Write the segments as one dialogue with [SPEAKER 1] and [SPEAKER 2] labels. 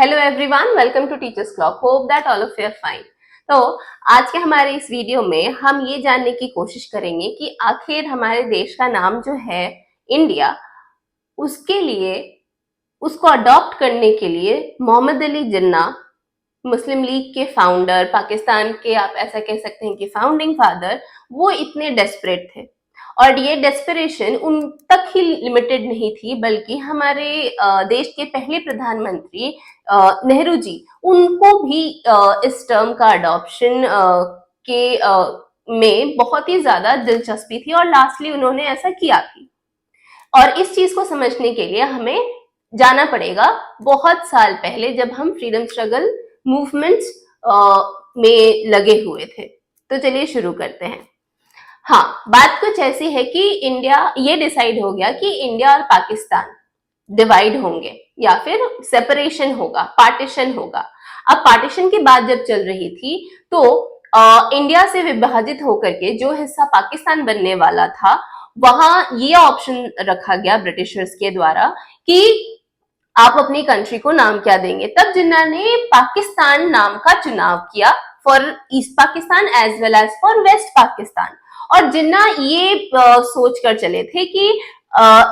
[SPEAKER 1] Hello everyone, welcome to teachers clock. Hope that all of you are fine. तो आज के हमारे इस वीडियो में हम ये जानने की कोशिश करेंगे कि आखिर हमारे देश का नाम जो है इंडिया, उसके लिए उसको अडॉप्ट करने के लिए मोहम्मद अली जिन्ना, मुस्लिम लीग के फाउंडर, पाकिस्तान के आप ऐसा कह सकते हैं कि फाउंडिंग फादर, वो इतने डेस्परेट थे। और ये डेस्परेशन उन तक ही लिमिटेड नहीं थी, बल्कि हमारे देश के पहले प्रधानमंत्री नेहरू जी, उनको भी इस टर्म का अडॉप्शन के में बहुत ही ज्यादा दिलचस्पी थी और लास्टली उन्होंने ऐसा किया भी। और इस चीज को समझने के लिए हमें जाना पड़ेगा बहुत साल पहले, जब हम फ्रीडम स्ट्रगल मूवमेंट्स में लगे हुए थे। तो चलिए शुरू करते हैं। हाँ, बात कुछ ऐसी है कि इंडिया, ये डिसाइड हो गया कि इंडिया और पाकिस्तान डिवाइड होंगे या फिर सेपरेशन होगा, पार्टीशन होगा। अब पार्टीशन की बात जब चल रही थी तो इंडिया से विभाजित होकर के जो हिस्सा पाकिस्तान बनने वाला था, वहां ये ऑप्शन रखा गया ब्रिटिशर्स के द्वारा कि आप अपनी कंट्री को नाम क्या देंगे। तब जिन्ना ने पाकिस्तान नाम का चुनाव किया for east Pakistan as well as for west Pakistan. और जिन्ना ये सोच कर चले थे कि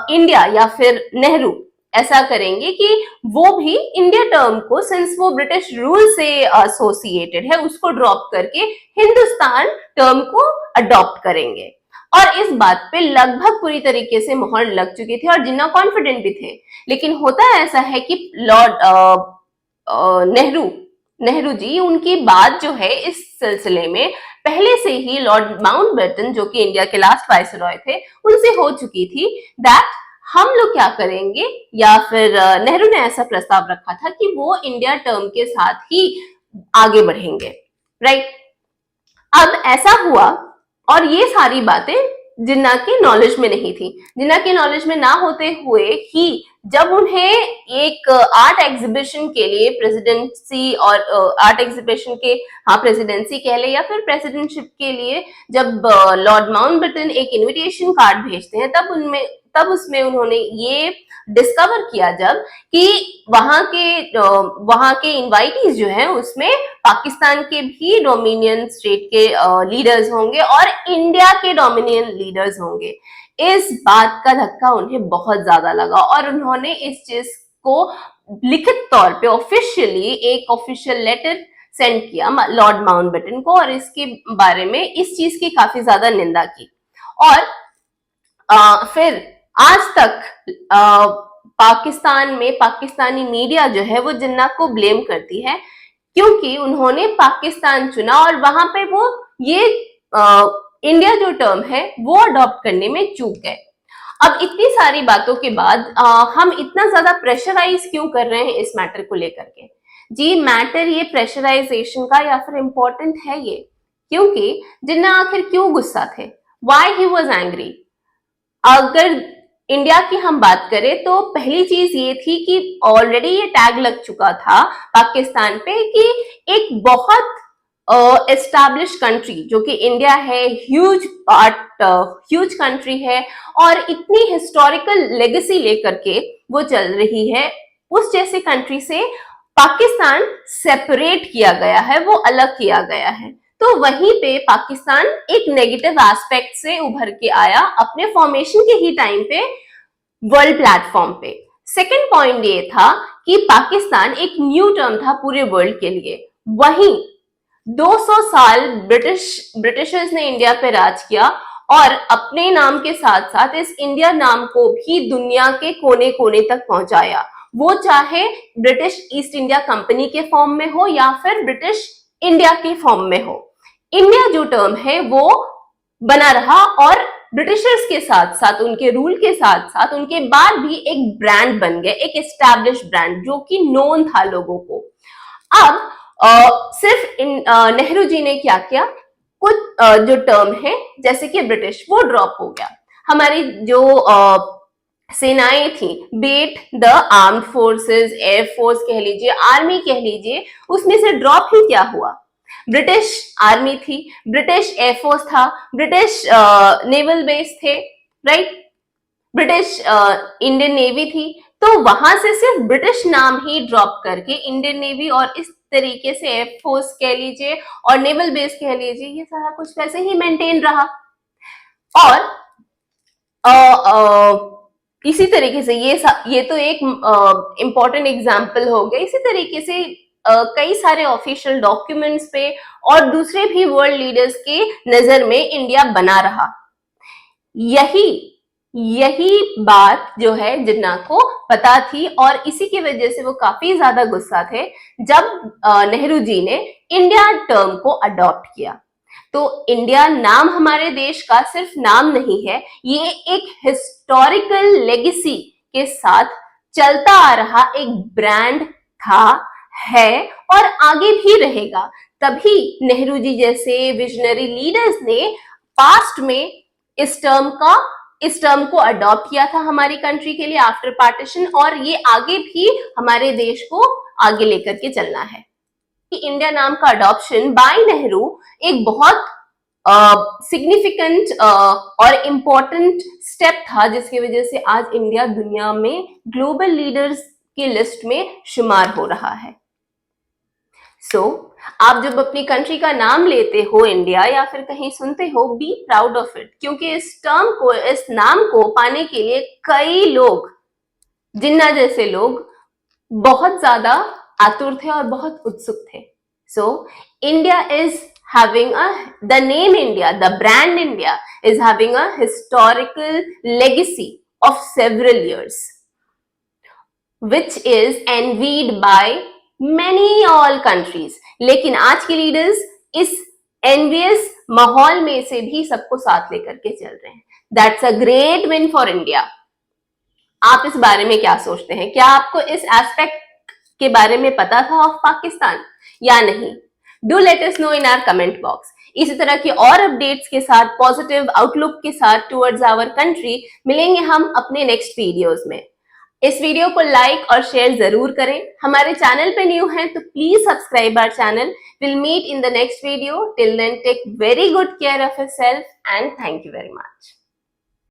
[SPEAKER 1] इंडिया या फिर नेहरू ऐसा करेंगे कि वो भी इंडिया टर्म को, सिंस वो ब्रिटिश रूल से एसोसिएटेड है, उसको ड्रॉप करके हिंदुस्तान टर्म को अडॉप्ट करेंगे। और इस बात पे लगभग पूरी तरीके से मोहर लग चुकी थी और जिन्ना कॉन्फिडेंट भी थे। लेकिन होता ऐसा है कि लॉर्ड नेहरू जी, उनकी बात जो है इस सिलसिले में पहले से ही लॉर्ड माउंटबेटन, जो कि इंडिया के लास्ट वाइसरॉय थे, उनसे हो चुकी थी दैट हम लोग क्या करेंगे, या फिर नेहरू ने ऐसा प्रस्ताव रखा था कि वो इंडिया टर्म के साथ ही आगे बढ़ेंगे, राइट। अब ऐसा हुआ और ये सारी बातें जिन्ना के नॉलेज में नहीं थी। जिन्ना के नॉलेज में ना होते हुए ही जब उन्हें एक आर्ट एग्जीबिशन के लिए प्रेसिडेंसी, और आर्ट एग्जीबिशन के, हाँ प्रेसिडेंसी कह ले या फिर प्रेसिडेंटशिप के लिए, जब लॉर्ड माउंटबेटन एक इनविटेशन कार्ड भेजते हैं, तब उसमें उन्होंने ये डिस्कवर किया जब कि वहां के इनवाइटीज जो है उसमें पाकिस्तान के भी डोमिनियन स्टेट के लीडर्स होंगे और इंडिया के डोमिनियन लीडर्स होंगे। इस बात का धक्का उन्हें बहुत ज्यादा लगा और उन्होंने इस चीज को लिखित तौर पे ऑफिशियली एक ऑफिशियल लेटर सेंड किया लॉर्ड माउंटबेटन को, और इसके बारे में इस चीज की काफी ज्यादा निंदा की। और फिर आज तक पाकिस्तान में पाकिस्तानी मीडिया जो है वो जिन्ना को ब्लेम करती है, क्योंकि उन्होंने पाकिस्तान चुना और वहां पे वो ये इंडिया जो टर्म है वो अडॉप्ट करने में चूक गए। अब इतनी सारी बातों के बाद हम इतना ज्यादा प्रेशराइज क्यों कर रहे हैं इस मैटर को लेकर के? जी, मैटर ये प्रेशराइजेशन का या फिर इम्पोर्टेंट है ये, क्योंकि जिन्ना आखिर क्यों गुस्सा थे, व्हाई ही वाज एंग्री। अगर इंडिया की हम बात करें तो पहली चीज ये थी कि ऑलरेडी ये टैग लग चुका था पाकिस्तान पे कि एक बहुत एस्टैब्लिश कंट्री जो कि इंडिया है, ह्यूज कंट्री है और इतनी हिस्टोरिकल लेगेसी लेकर के वो चल रही है, उस जैसे कंट्री से पाकिस्तान सेपरेट किया गया है, वो अलग किया गया है। तो वहीं पे पाकिस्तान एक नेगेटिव एस्पेक्ट से उभर के आया अपने फॉर्मेशन के ही टाइम पे वर्ल्ड प्लेटफॉर्म पे। सेकंड पॉइंट ये था कि पाकिस्तान एक न्यू टर्म था पूरे वर्ल्ड के लिए। वहीं 200 साल ब्रिटिशर्स ने इंडिया पे राज किया और अपने नाम के साथ साथ इस इंडिया नाम को भी दुनिया के कोने कोने तक पहुंचाया, वो चाहे ब्रिटिश ईस्ट इंडिया कंपनी के फॉर्म में हो या फिर ब्रिटिश इंडिया के फॉर्म में हो। इंडिया जो टर्म है वो बना रहा और ब्रिटिशर्स के साथ साथ, उनके रूल के साथ साथ, उनके बाद भी एक ब्रांड बन गया, एक एस्टैब्लिश ब्रांड जो कि नोन था लोगों को। अब सिर्फ नेहरू जी ने क्या किया, कुछ जो टर्म है जैसे कि ब्रिटिश, वो ड्रॉप हो गया। हमारी जो सेनाएं थी, be it the armed forces, air force कह लीजिए, आर्मी कह लीजिए, उसमें से ड्रॉप ही क्या हुआ? ब्रिटिश आर्मी थी, ब्रिटिश एयरफोर्स था, ब्रिटिश नेवल बेस थे, राइट, ब्रिटिश इंडियन नेवी थी, तो वहां से सिर्फ ब्रिटिश नाम ही ड्रॉप करके इंडियन नेवी और इस तरीके से एयरफोर्स कह लीजिए और नेवल बेस कह लीजिए, ये सारा कुछ वैसे ही मेंटेन रहा। और इसी तरीके से ये तो एक इम्पॉर्टेंट एग्जाम्पल हो गया। इसी तरीके से कई सारे ऑफिशियल डॉक्यूमेंट्स पे और दूसरे भी वर्ल्ड लीडर्स के नजर में इंडिया बना रहा। यही बात जो है जिन्ना को पता थी और इसी की वजह से वो काफी ज्यादा गुस्सा थे जब नेहरू जी ने इंडिया टर्म को अडॉप्ट किया। तो इंडिया नाम हमारे देश का सिर्फ नाम नहीं है, ये एक हिस्टोरिकल लेगेसी के साथ चलता आ रहा एक ब्रांड था, है और आगे भी रहेगा। तभी नेहरू जी जैसे विजनरी लीडर्स ने पास्ट में इस टर्म को अडॉप्ट किया था हमारी कंट्री के लिए आफ्टर पार्टीशन, और ये आगे भी हमारे देश को आगे लेकर के चलना है। इंडिया नाम का अडॉप्शन बाय नेहरू एक बहुत सिग्निफिकेंट और इम्पोर्टेंट स्टेप था, जिसकी वजह से आज इंडिया दुनिया में ग्लोबल लीडर्स की लिस्ट में शुमार हो रहा है। आप जब अपनी कंट्री का नाम लेते हो इंडिया या फिर कहीं सुनते हो, बी प्राउड ऑफ इट, क्योंकि इस नाम को पाने के लिए कई लोग, जिन्ना जैसे लोग बहुत ज्यादा आतुर थे और बहुत उत्सुक थे। India is having the name India, the brand India is having a historical legacy of several years, which is envied by many all countries. लेकिन आज के लीडर्स इस envious माहौल में से भी सबको साथ लेकर के चल रहे हैं। That's a great win for India. आप इस बारे में क्या सोचते हैं? क्या आपको इस एस्पेक्ट के बारे में पता था ऑफ पाकिस्तान या नहीं? Do let us know in our comment box. इसी तरह की और अपडेट्स के साथ, पॉजिटिव आउटलुक के साथ टुवर्ड्स आवर कंट्री मिलेंगे हम अपने नेक्स्ट वीडियोस में। इस वीडियो को लाइक और शेयर जरूर करें। हमारे चैनल पे न्यू हैं तो please subscribe our channel. Will meet in the next video. Till then take very good care of yourself and thank you very much.